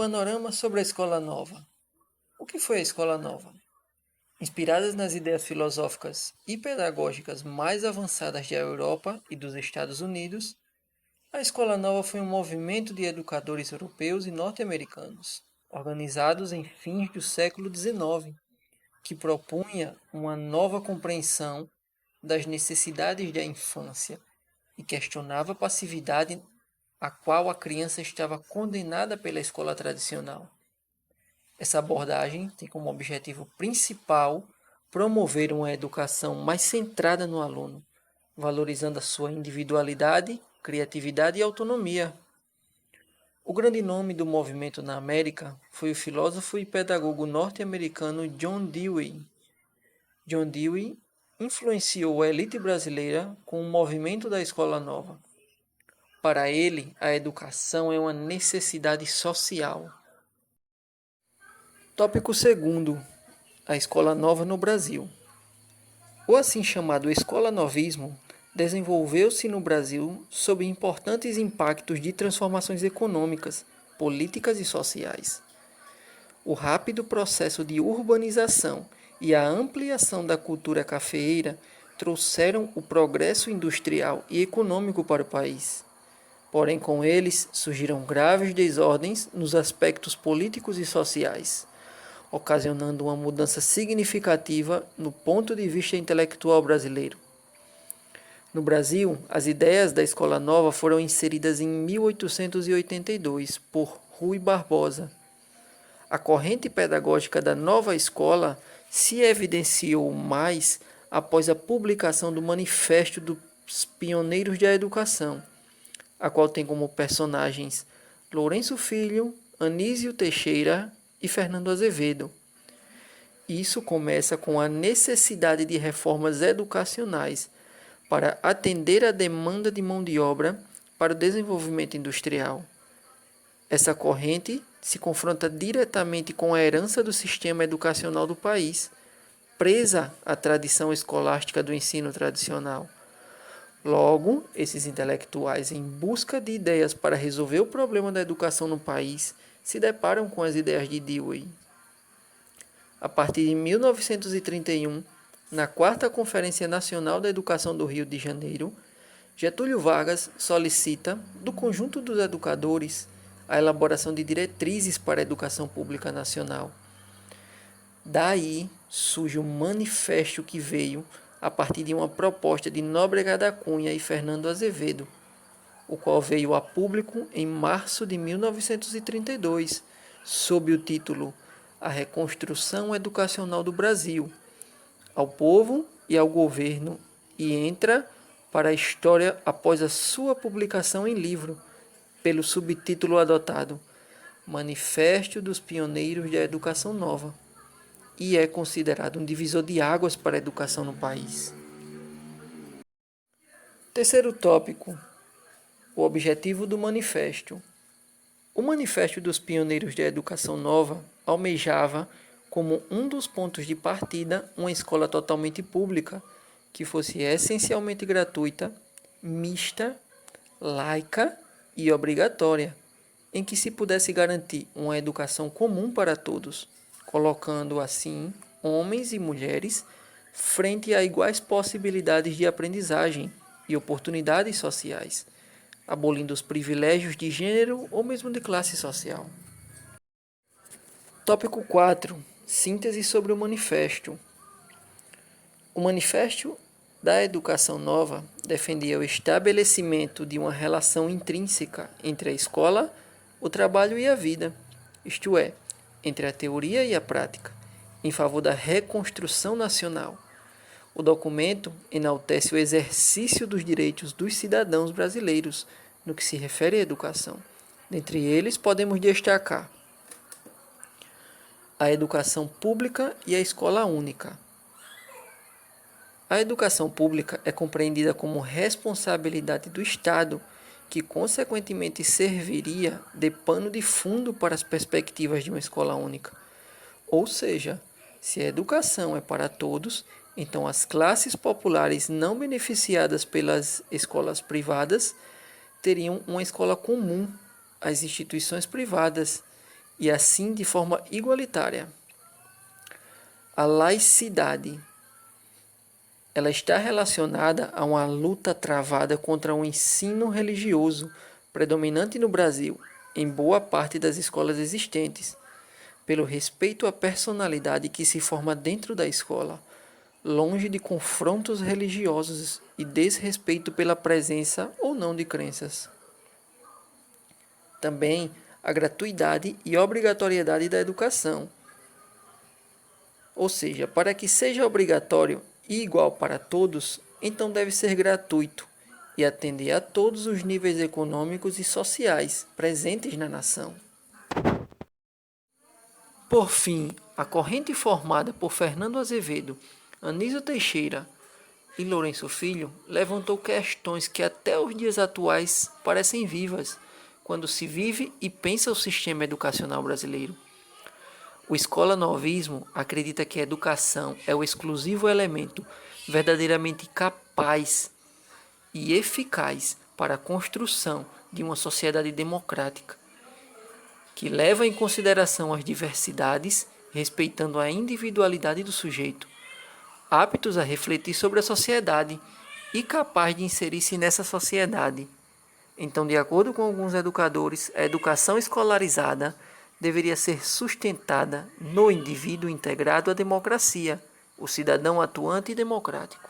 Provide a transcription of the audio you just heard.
panorama sobre a Escola Nova. O que foi a Escola Nova? Inspiradas nas ideias filosóficas e pedagógicas mais avançadas da Europa e dos Estados Unidos, a Escola Nova foi um movimento de educadores europeus e norte-americanos, organizados em fins do século XIX, que propunha uma nova compreensão das necessidades da infância e questionava a passividade a qual a criança estava condenada pela escola tradicional. Essa abordagem tem como objetivo principal promover uma educação mais centrada no aluno, valorizando a sua individualidade, criatividade e autonomia. O grande nome do movimento na América foi o filósofo e pedagogo norte-americano John Dewey. John Dewey influenciou a elite brasileira com o movimento da Escola Nova. Para ele, a educação é uma necessidade social. Tópico 2. A Escola Nova no Brasil. O assim chamado escolanovismo desenvolveu-se no Brasil sob importantes impactos de transformações econômicas, políticas e sociais. O rápido processo de urbanização e a ampliação da cultura cafeeira trouxeram o progresso industrial e econômico para o país. Porém, com eles surgiram graves desordens nos aspectos políticos e sociais, ocasionando uma mudança significativa no ponto de vista intelectual brasileiro. No Brasil, as ideias da Escola Nova foram inseridas em 1882 por Rui Barbosa. A corrente pedagógica da nova escola se evidenciou mais após a publicação do Manifesto dos Pioneiros da Educação, a qual tem como personagens Lourenço Filho, Anísio Teixeira e Fernando Azevedo. Isso começa com a necessidade de reformas educacionais para atender à demanda de mão de obra para o desenvolvimento industrial. Essa corrente se confronta diretamente com a herança do sistema educacional do país, presa à tradição escolástica do ensino tradicional. Logo, esses intelectuais, em busca de ideias para resolver o problema da educação no país, se deparam com as ideias de Dewey. A partir de 1931, na 4ª Conferência Nacional da Educação do Rio de Janeiro, Getúlio Vargas solicita, do conjunto dos educadores, a elaboração de diretrizes para a educação pública nacional. Daí surge o manifesto que veio a partir de uma proposta de Nóbrega da Cunha e Fernando Azevedo, o qual veio a público em março de 1932, sob o título A Reconstrução Educacional do Brasil, ao povo e ao governo, e entra para a história após a sua publicação em livro, pelo subtítulo adotado Manifesto dos Pioneiros da Educação Nova, e é considerado um divisor de águas para a educação no país. Terceiro tópico, o objetivo do manifesto. O Manifesto dos Pioneiros da Educação Nova almejava, como um dos pontos de partida, uma escola totalmente pública, que fosse essencialmente gratuita, mista, laica e obrigatória, em que se pudesse garantir uma educação comum para todos, colocando assim homens e mulheres frente a iguais possibilidades de aprendizagem e oportunidades sociais, abolindo os privilégios de gênero ou mesmo de classe social. Tópico 4. Síntese sobre o manifesto. O Manifesto da Educação Nova defendia o estabelecimento de uma relação intrínseca entre a escola, o trabalho e a vida, isto é, entre a teoria e a prática, em favor da reconstrução nacional. O documento enaltece o exercício dos direitos dos cidadãos brasileiros no que se refere à educação. Dentre eles, podemos destacar a educação pública e a escola única. A educação pública é compreendida como responsabilidade do Estado, que consequentemente serviria de pano de fundo para as perspectivas de uma escola única. Ou seja, se a educação é para todos, então as classes populares não beneficiadas pelas escolas privadas teriam uma escola comum às instituições privadas, e assim de forma igualitária. A laicidade, ela está relacionada a uma luta travada contra o ensino religioso predominante no Brasil, em boa parte das escolas existentes, pelo respeito à personalidade que se forma dentro da escola, longe de confrontos religiosos e desrespeito pela presença ou não de crenças. Também a gratuidade e obrigatoriedade da educação, ou seja, para que seja obrigatório e igual para todos, então deve ser gratuito e atender a todos os níveis econômicos e sociais presentes na nação. Por fim, a corrente formada por Fernando Azevedo, Anísio Teixeira e Lourenço Filho levantou questões que até os dias atuais parecem vivas quando se vive e pensa o sistema educacional brasileiro. O escola-novismo acredita que a educação é o exclusivo elemento verdadeiramente capaz e eficaz para a construção de uma sociedade democrática, que leva em consideração as diversidades, respeitando a individualidade do sujeito, aptos a refletir sobre a sociedade e capaz de inserir-se nessa sociedade. Então, de acordo com alguns educadores, a educação escolarizada deveria ser sustentada no indivíduo integrado à democracia, o cidadão atuante e democrático.